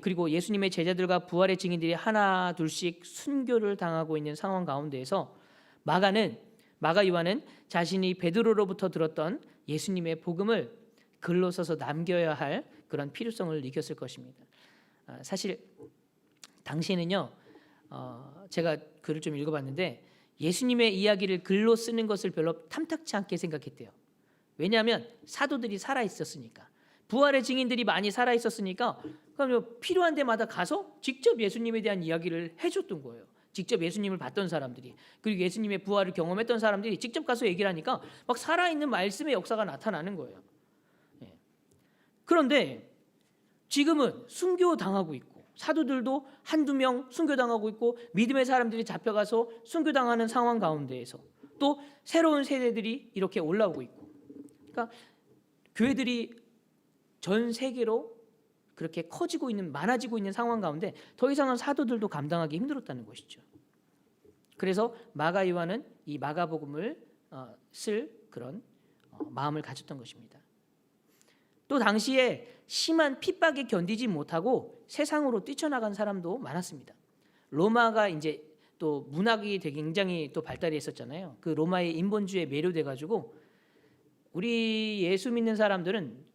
B: 그리고 예수님의 제자들과 부활의 증인들이 하나 둘씩 순교를 당하고 있는 상황 가운데에서 마가는 마가 요한은 자신이 베드로로부터 들었던 예수님의 복음을 글로 써서 남겨야 할 그런 필요성을 느꼈을 것입니다. 사실 당시에는요, 제가 글을 좀 읽어봤는데 예수님의 이야기를 글로 쓰는 것을 별로 탐탁치 않게 생각했대요. 왜냐하면 사도들이 살아 있었으니까, 부활의 증인들이 많이 살아 있었으니까, 그럼 필요한 데마다 가서 직접 예수님에 대한 이야기를 해줬던 거예요. 직접 예수님을 봤던 사람들이, 그리고 예수님의 부활을 경험했던 사람들이 직접 가서 얘기를 하니까 막 살아있는 말씀의 역사가 나타나는 거예요. 그런데 지금은 순교당하고 있고, 사도들도 한두 명 순교당하고 있고, 믿음의 사람들이 잡혀가서 순교당하는 상황 가운데에서 또 새로운 세대들이 이렇게 올라오고 있고, 그러니까 교회들이 전 세계로 그렇게 커지고 있는, 많아지고 있는 상황 가운데 더 이상은 사도들도 감당하기 힘들었다는 것이죠. 그래서 마가 요한은 이 마가복음을 쓸 그런 마음을 가졌던 것입니다. 또 당시에 심한 핍박에 견디지 못하고 세상으로 뛰쳐나간 사람도 많았습니다. 로마가 이제 또 문학이 되게 굉장히 또 발달이 했었잖아요. 그 로마의 인본주의에 매료돼 가지고 우리 예수 믿는 사람들은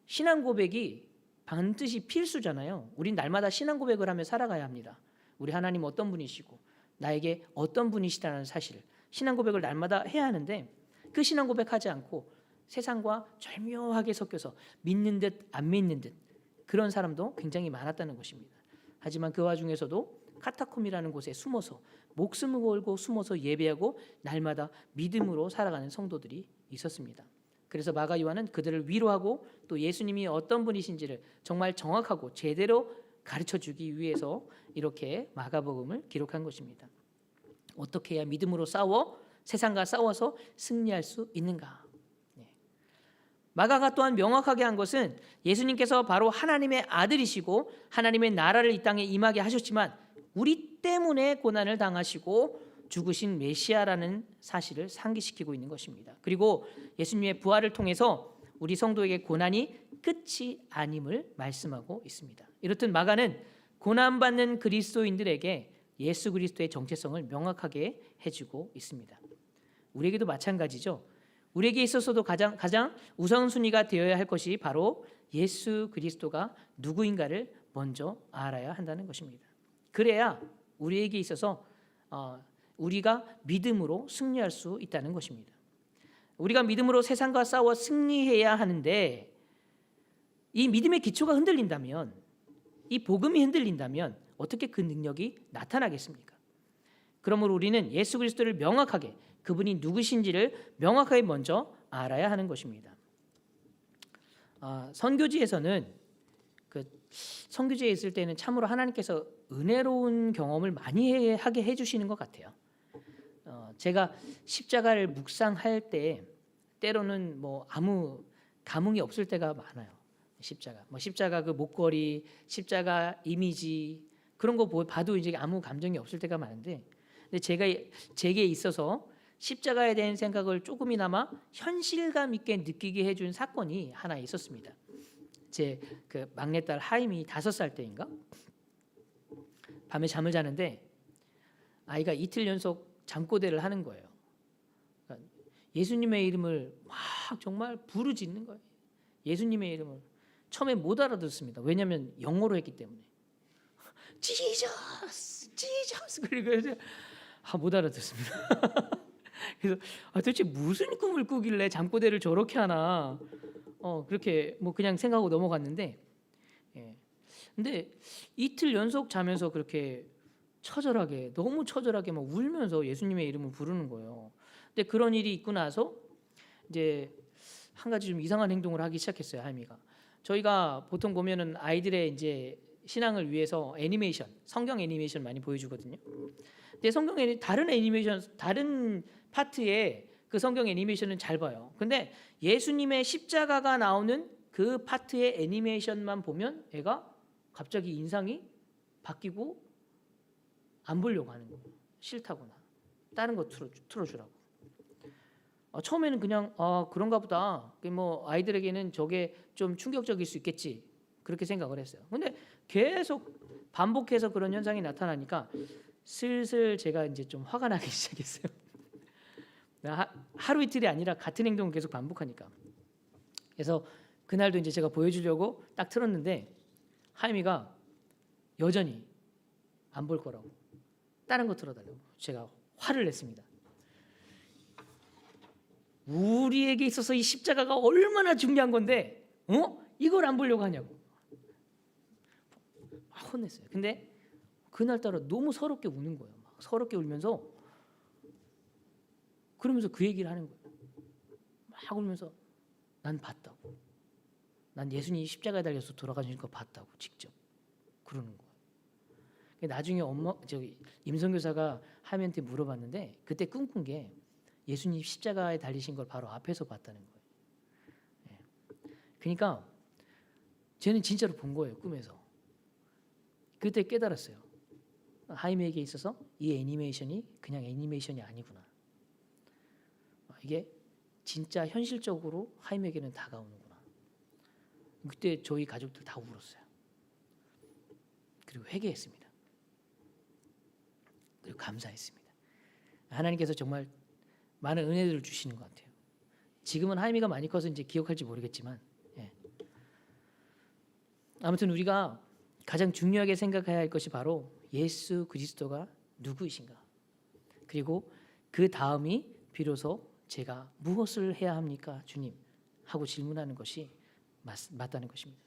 B: 신앙 고백이 반드시 필수잖아요. 우린 날마다 신앙 고백을 하며 살아가야 합니다. 우리 하나님 어떤 분이시고 나에게 어떤 분이시다는 사실, 신앙 고백을 날마다 해야 하는데, 그 신앙 고백하지 않고 세상과 절묘하게 섞여서 믿는 듯 안 믿는 듯 그런 사람도 굉장히 많았다는 것입니다. 하지만 그 와중에서도 카타콤이라는 곳에 숨어서 목숨을 걸고 숨어서 예배하고 날마다 믿음으로 살아가는 성도들이 있었습니다. 그래서 마가 요한은 그들을 위로하고 또 예수님이 어떤 분이신지를 정말 정확하고 제대로 가르쳐주기 위해서 이렇게 마가복음을 기록한 것입니다. 어떻게 해야 믿음으로 싸워 세상과 싸워서 승리할 수 있는가? 마가가 또한 명확하게 한 것은 예수님께서 바로 하나님의 아들이시고 하나님의 나라를 이 땅에 임하게 하셨지만 우리 때문에 고난을 당하시고 죽으신 메시아라는 사실을 상기시키고 있는 것입니다. 그리고 예수님의 부활을 통해서 우리 성도에게 고난이 끝이 아님을 말씀하고 있습니다. 이렇듯 마가는 고난받는 그리스도인들에게 예수 그리스도의 정체성을 명확하게 해주고 있습니다. 우리에게도 마찬가지죠. 우리에게 있어서도 가장 우선순위가 되어야 할 것이 바로 예수 그리스도가 누구인가를 먼저 알아야 한다는 것입니다. 그래야 우리에게 있어서 우리가 믿음으로 승리할 수 있다는 것입니다. 우리가 믿음으로 세상과 싸워 승리해야 하는데 이 믿음의 기초가 흔들린다면, 이 복음이 흔들린다면 어떻게 그 능력이 나타나겠습니까? 그러므로 우리는 예수 그리스도를 명확하게, 그분이 누구신지를 명확하게 먼저 알아야 하는 것입니다. 선교지에서는 선교지에 있을 때는 참으로 하나님께서 은혜로운 경험을 많이 하게 해주시는 것 같아요. 제가 십자가를 묵상할 때 때로는 아무 감흥이 없을 때가 많아요. 십자가 그 목걸이, 십자가 이미지 그런 거 봐도 이제 아무 감정이 없을 때가 많은데, 근데 제게 있어서 십자가에 대한 생각을 조금이나마 현실감 있게 느끼게 해준 사건이 하나 있었습니다. 제 그 막내딸 하임이 5살 때인가 밤에 잠을 자는데 아이가 이틀 연속 잠꼬대를 하는 거예요. 그러니까 예수님의 이름을 막 정말 부르짖는 거예요. 예수님의 이름을 처음에 못 알아듣습니다. 왜냐하면 영어로 했기 때문에. 지저스, 지저스. 그리고 못 알아듣습니다. 그래서 도대체 무슨 꿈을 꾸길래 잠꼬대를 저렇게 하나, 그렇게 그냥 생각하고 넘어갔는데, 근데 이틀 연속 자면서 그렇게 처절하게, 너무 처절하게 막 울면서 예수님의 이름을 부르는 거예요. 근데 그런 일이 있고 나서 이제 한 가지 좀 이상한 행동을 하기 시작했어요, 하임이가. 저희가 보통 보면은 아이들의 이제 신앙을 위해서 애니메이션, 성경 애니메이션 많이 보여주거든요. 근데 다른 애니메이션, 다른 파트에 그 성경 애니메이션은 잘 봐요. 근데 예수님의 십자가가 나오는 그 파트의 애니메이션만 보면 애가 갑자기 인상이 바뀌고 안 보려고 하는 거예요. 싫다거나 다른 거 틀어주라고. 처음에는 그냥 그런가 보다. 아이들에게는 저게 좀 충격적일 수 있겠지, 그렇게 생각을 했어요. 근데 계속 반복해서 그런 현상이 나타나니까 슬슬 제가 이제 좀 화가 나기 시작했어요. 하루 이틀이 아니라 같은 행동을 계속 반복하니까. 그래서 그날도 이제 제가 보여주려고 딱 틀었는데 하임이가 여전히 안 볼 거라고 다른 거 틀어달라고 제가 화를 냈습니다. 우리에게 있어서 이 십자가가 얼마나 중요한 건데 이걸 안 보려고 하냐고 막 혼냈어요. 근데 그날따라 너무 서럽게 우는 거예요. 막 서럽게 울면서 그러면서 그 얘기를 하는 거예요. 막 울면서 난 봤다고. 난 예수님이 십자가에 달려서 돌아가신 거 봤다고 직접 그러는 거예요. 나중에 저기 임성교사가 하임한테 물어봤는데 그때 꿈꾼 게 예수님 십자가에 달리신 걸 바로 앞에서 봤다는 거예요. 그러니까 쟤는 진짜로 본 거예요, 꿈에서. 그때 깨달았어요. 하임에게 있어서 이 애니메이션이 그냥 애니메이션이 아니구나. 이게 진짜 현실적으로 하임에게는 다가오는구나. 그때 저희 가족들 다 울었어요. 그리고 회개했습니다. 그리고 감사했습니다. 하나님께서 정말 많은 은혜들을 주시는 것 같아요. 지금은 하임이가 많이 커서 이제 기억할지 모르겠지만, 아무튼 우리가 가장 중요하게 생각해야 할 것이 바로 예수 그리스도가 누구이신가. 그리고 그 다음이 비로소 제가 무엇을 해야 합니까, 주님? 하고 질문하는 것이 맞다는 것입니다.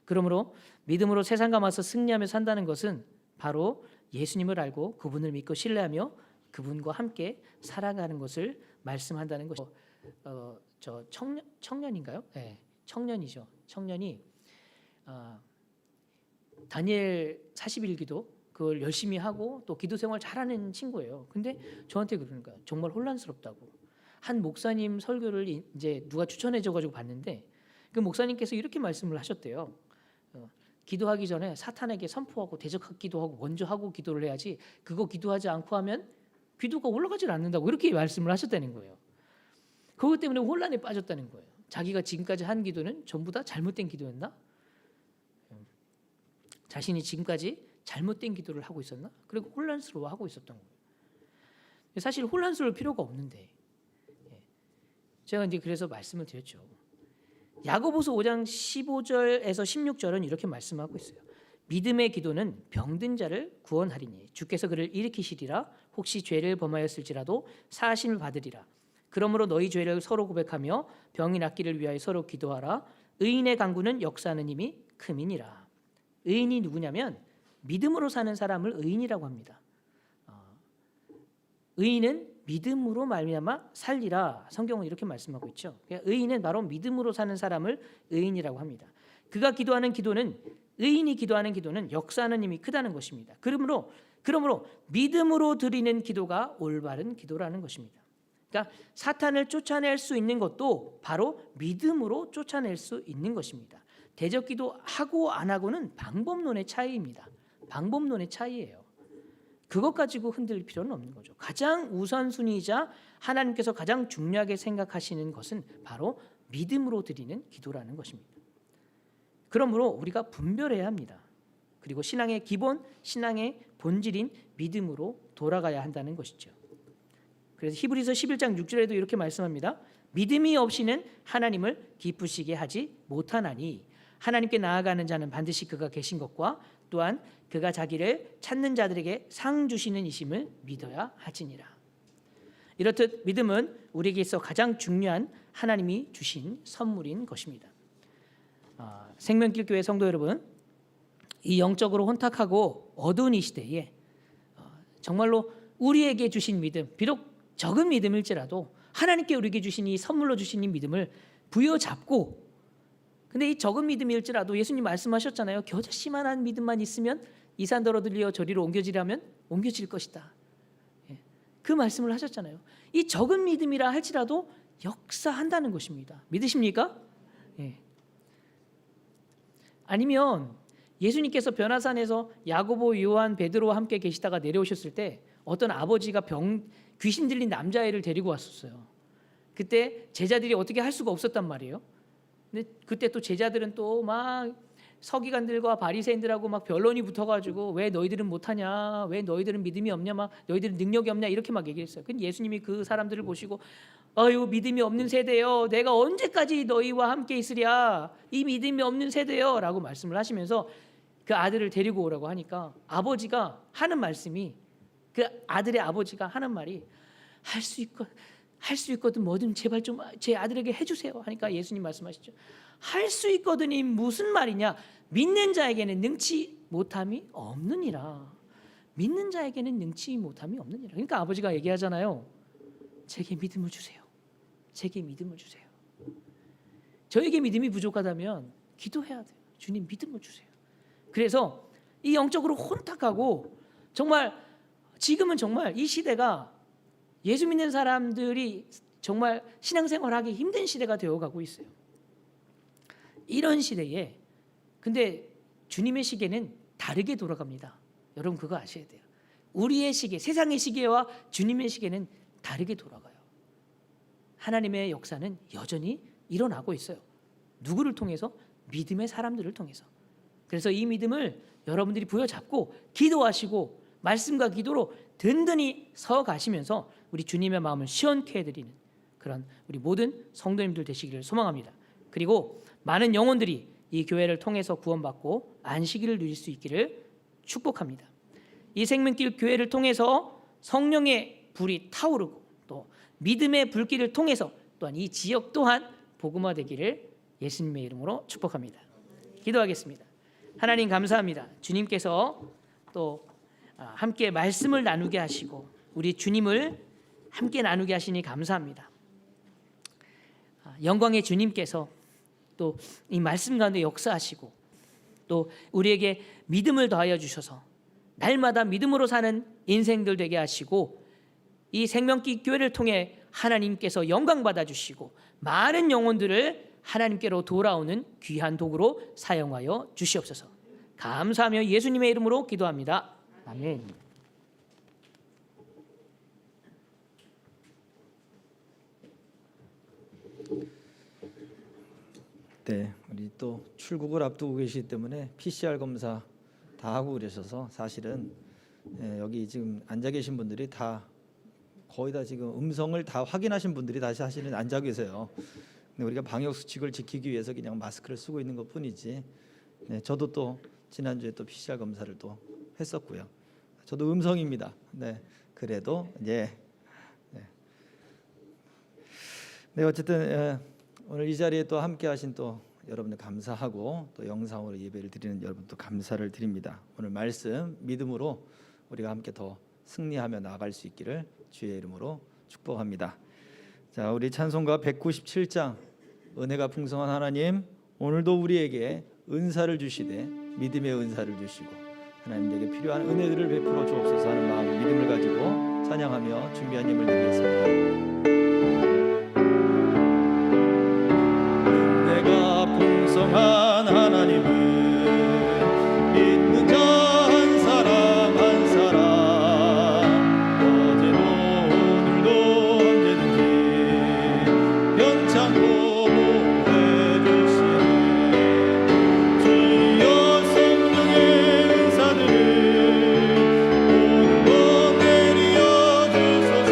B: 그러므로 믿음으로 세상과 맞서 승리하며 산다는 것은 바로 예수님을 알고 그분을 믿고 신뢰하며 그분과 함께 살아가는 것을 말씀한다는 것이죠. 저 청년인가요? 네, 청년이죠. 청년이 다니엘 40일 기도 그걸 열심히 하고 또 기도 생활 잘하는 친구예요. 근데 저한테 그러는 거예요. 정말 혼란스럽다고. 한 목사님 설교를 이제 누가 추천해줘가지고 봤는데 그 목사님께서 이렇게 말씀을 하셨대요. 기도하기 전에 사탄에게 선포하고 대적하기도 하고 먼저 하고 기도를 해야지 그거 기도하지 않고 하면 기도가 올라가질 않는다고 이렇게 말씀을 하셨다는 거예요. 그것 때문에 혼란에 빠졌다는 거예요. 자기가 지금까지 한 기도는 전부 다 잘못된 기도였나? 자신이 지금까지 잘못된 기도를 하고 있었나? 그리고 혼란스러워하고 있었던 거예요. 사실 혼란스러울 필요가 없는데 제가 이제 그래서 말씀을 드렸죠. 야고보서 5장 15절에서 16절은 이렇게 말씀하고 있어요. 믿음의 기도는 병든 자를 구원하리니 주께서 그를 일으키시리라. 혹시 죄를 범하였을지라도 사하심을 받으리라. 그러므로 너희 죄를 서로 고백하며 병이 낫기를 위하여 서로 기도하라. 의인의 간구는 역사하는 힘이 큼이니라. 의인이 누구냐면 믿음으로 사는 사람을 의인이라고 합니다. 의인은 믿음으로 말미암아 살리라. 성경은 이렇게 말씀하고 있죠. 의인은 바로 믿음으로 사는 사람을 의인이라고 합니다. 그가 기도하는 기도는 의인이 기도하는 기도는 역사하는 힘이 크다는 것입니다. 그러므로 믿음으로 드리는 기도가 올바른 기도라는 것입니다. 그러니까 사탄을 쫓아낼 수 있는 것도 바로 믿음으로 쫓아낼 수 있는 것입니다. 대적기도 하고 안 하고는 방법론의 차이입니다. 방법론의 차이예요. 그것 가지고 흔들 필요는 없는 거죠. 가장 우선순위이자 하나님께서 가장 중요하게 생각하시는 것은 바로 믿음으로 드리는 기도라는 것입니다. 그러므로 우리가 분별해야 합니다. 그리고 신앙의 기본, 신앙의 본질인 믿음으로 돌아가야 한다는 것이죠. 그래서 히브리서 11장 6절에도 이렇게 말씀합니다. 믿음이 없이는 하나님을 기쁘시게 하지 못하나니 하나님께 나아가는 자는 반드시 그가 계신 것과 또한 그가 자기를 찾는 자들에게 상 주시는 이심을 믿어야 하지니라. 이렇듯 믿음은 우리에게 있어 가장 중요한 하나님이 주신 선물인 것입니다. 생명길 교회 성도 여러분, 이 영적으로 혼탁하고 어두운 이 시대에 정말로 우리에게 주신 믿음, 비록 적은 믿음일지라도 하나님께 우리에게 주신 이 선물로 주신 이 믿음을 부여잡고, 근데 이 적은 믿음일지라도 예수님 말씀하셨잖아요. 겨자씨만한 믿음만 있으면 이 산더러 들려 저리로 옮겨지라면 옮겨질 것이다. 그 말씀을 하셨잖아요. 이 적은 믿음이라 할지라도 역사한다는 것입니다. 믿으십니까? 아니면 예수님께서 변화산에서 야고보, 요한, 베드로와 함께 계시다가 내려오셨을 때 어떤 아버지가 귀신 들린 남자애를 데리고 왔었어요. 그때 제자들이 어떻게 할 수가 없었단 말이에요. 근데 그때 또 제자들은 또 막 서기관들과 바리새인들하고 막 변론이 붙어가지고 왜 너희들은 못하냐, 왜 너희들은 믿음이 없냐, 막 너희들은 능력이 없냐 이렇게 막 얘기했어요. 근데 예수님이 그 사람들을 보시고 아유 믿음이 없는 세대요, 내가 언제까지 너희와 함께 있으랴, 이 믿음이 없는 세대요라고 말씀을 하시면서 그 아들을 데리고 오라고 하니까 아버지가 하는 말씀이, 그 아들의 아버지가 하는 말이 할 수 있거든 뭐든 제발 좀 제 아들에게 해주세요 하니까 예수님 말씀하시죠. 할 수 있거든이 무슨 말이냐? 믿는 자에게는 능치 못함이 없느니라. 믿는 자에게는 능치 못함이 없느니라. 그러니까 아버지가 얘기하잖아요. 제게 믿음을 주세요. 제게 믿음을 주세요. 저에게 믿음이 부족하다면 기도해야 돼요. 주님 믿음을 주세요. 그래서 이 영적으로 혼탁하고 정말 지금은 정말 이 시대가 예수 믿는 사람들이 정말 신앙생활하기 힘든 시대가 되어가고 있어요. 이런 시대에 근데 주님의 시계는 다르게 돌아갑니다. 여러분 그거 아셔야 돼요. 우리의 시계, 세상의 시계와 주님의 시계는 다르게 돌아가요. 하나님의 역사는 여전히 일어나고 있어요. 누구를 통해서? 믿음의 사람들을 통해서. 그래서 이 믿음을 여러분들이 부여잡고 기도하시고 말씀과 기도로 든든히 서 가시면서 우리 주님의 마음을 시원케 해드리는 그런 우리 모든 성도님들 되시기를 소망합니다. 그리고 많은 영혼들이 이 교회를 통해서 구원받고 안식일을 누릴 수 있기를 축복합니다. 이 생명길 교회를 통해서 성령의 불이 타오르고 또 믿음의 불길을 통해서 또한 이 지역 또한 복음화되기를 예수님의 이름으로 축복합니다. 기도하겠습니다. 하나님 감사합니다. 주님께서 또 함께 말씀을 나누게 하시고 우리 주님을 함께 나누게 하시니 감사합니다. 영광의 주님께서 또 이 말씀 가운데 역사하시고 또 우리에게 믿음을 더하여 주셔서 날마다 믿음으로 사는 인생들 되게 하시고 이 생명길 교회를 통해 하나님께서 영광 받아 주시고 많은 영혼들을 하나님께로 돌아오는 귀한 도구로 사용하여 주시옵소서. 감사하며 예수님의 이름으로 기도합니다. 아멘.
A: 네, 우리 또 출국을 앞두고 계시기 때문에 PCR 검사 다 하고 그러셔서 사실은 여기 지금 앉아 계신 분들이 다 거의 다 지금 음성을 다 확인하신 분들이 다시 사실은 앉아 계세요. 근데 우리가 방역 수칙을 지키기 위해서 그냥 마스크를 쓰고 있는 것뿐이지. 네, 저도 또 지난주에 또 PCR 검사를 또 했었고요. 저도 음성입니다. 네, 그래도 네, 어쨌든 오늘 이 자리에 또 함께하신 또 여러분들 감사하고 또 영상으로 예배를 드리는 여러분도 감사를 드립니다. 오늘 말씀 믿음으로 우리가 함께 더 승리하며 나아갈 수 있기를 주의 이름으로 축복합니다. 자, 우리 찬송가 197장 은혜가 풍성한 하나님, 오늘도 우리에게 은사를 주시되 믿음의 은사를 주시고 하나님에게 필요한 은혜들을 베풀어 주옵소서 하는 마음 믿음을 가지고 찬양하며 준비한 예물 드리겠습니다. 풍성한 하나님은 믿는 자 한 사람 한 사람 어제도 오늘도 언제든지 변창고 보호해주시네. 주여 성령의 은사들을 오늘도 내려 주소서.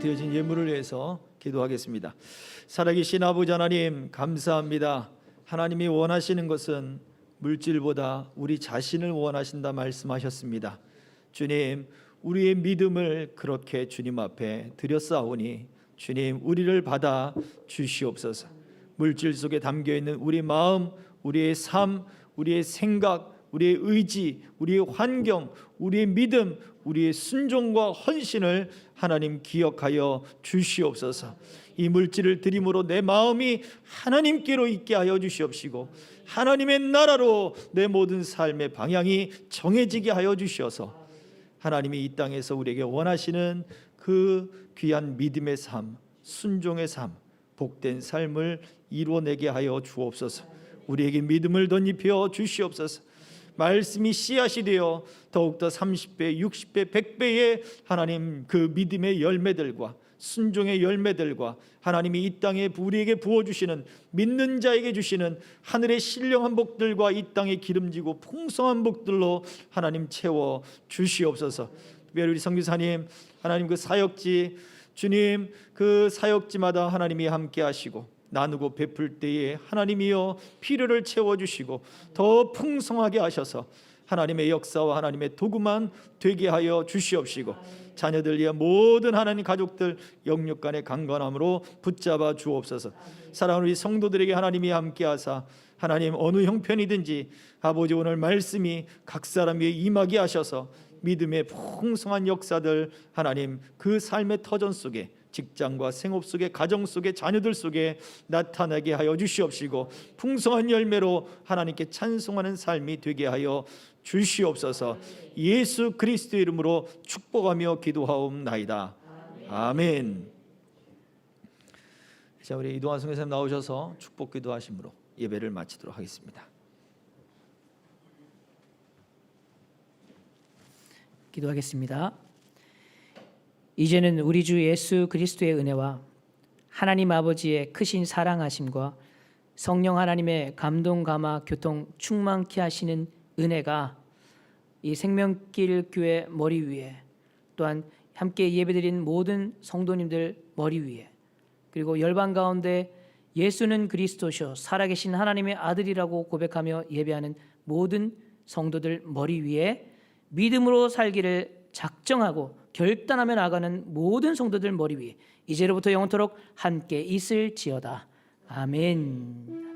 A: 드려진 예물을 위해서 기도하겠습니다. 살아계신 아버지 하나님, 감사합니다. 하나님이 원하시는 것은 물질보다 우리 자신을 원하신다 말씀하셨습니다. 주님, 우리의 믿음을 그렇게 주님 앞에 드렸사오니 주님, 우리를 받아 주시옵소서. 물질 속에 담겨 있는 우리 마음, 우리의 삶, 우리의 생각, 우리의 의지, 우리의 환경, 우리의 믿음, 우리의 순종과 헌신을 하나님 기억하여 주시옵소서. 이 물질을 드림으로 내 마음이 하나님께로 있게 하여 주시옵시고 하나님의 나라로 내 모든 삶의 방향이 정해지게 하여 주시어서 하나님이 이 땅에서 우리에게 원하시는 그 귀한 믿음의 삶, 순종의 삶, 복된 삶을 이루어내게 하여 주옵소서. 우리에게 믿음을 덧입혀 주시옵소서. 말씀이 씨앗이 되어 더욱더 30배, 60배, 100배의 하나님 그 믿음의 열매들과 순종의 열매들과 하나님이 이 땅에 우리에게 부어주시는 믿는 자에게 주시는 하늘의 신령한 복들과 이 땅에 기름지고 풍성한 복들로 하나님 채워 주시옵소서. 특별히 우리 선교사님, 하나님 그 사역지, 주님 그 사역지마다 하나님이 함께 하시고 나누고 베풀 때에 하나님이여 필요를 채워주시고 더 풍성하게 하셔서 하나님의 역사와 하나님의 도구만 되게 하여 주시옵시고 자녀들 위한 모든 하나님 가족들 영육 간의 강건함으로 붙잡아 주옵소서. 사랑하는 우리 성도들에게 하나님이 함께하사 하나님 어느 형편이든지 아버지 오늘 말씀이 각 사람 위에 임하게 하셔서 믿음의 풍성한 역사들 하나님 그 삶의 터전 속에 직장과 생업 속에 가정 속에 자녀들 속에 나타나게 하여 주시옵시고 풍성한 열매로 하나님께 찬송하는 삶이 되게 하여 주시옵소서. 예수 그리스도의 이름으로 축복하며 기도하옵나이다. 아멘. 자, 우리 이동환 선교사님 나오셔서 축복 기도하심으로 예배를 마치도록 하겠습니다.
B: 기도하겠습니다. 이제는 우리 주 예수 그리스도의 은혜와 하나님 아버지의 크신 사랑하심과 성령 하나님의 감동 감화 교통 충만케 하시는 은혜가 이 생명길 교회 머리 위에 또한 함께 예배드린 모든 성도님들 머리 위에 그리고 열방 가운데 예수는 그리스도시요 살아계신 하나님의 아들이라고 고백하며 예배하는 모든 성도들 머리 위에 믿음으로 살기를 작정하고 결단하며 나가는 모든 성도들 머리 위에 이제로부터 영원토록 함께 있을지어다. 아멘.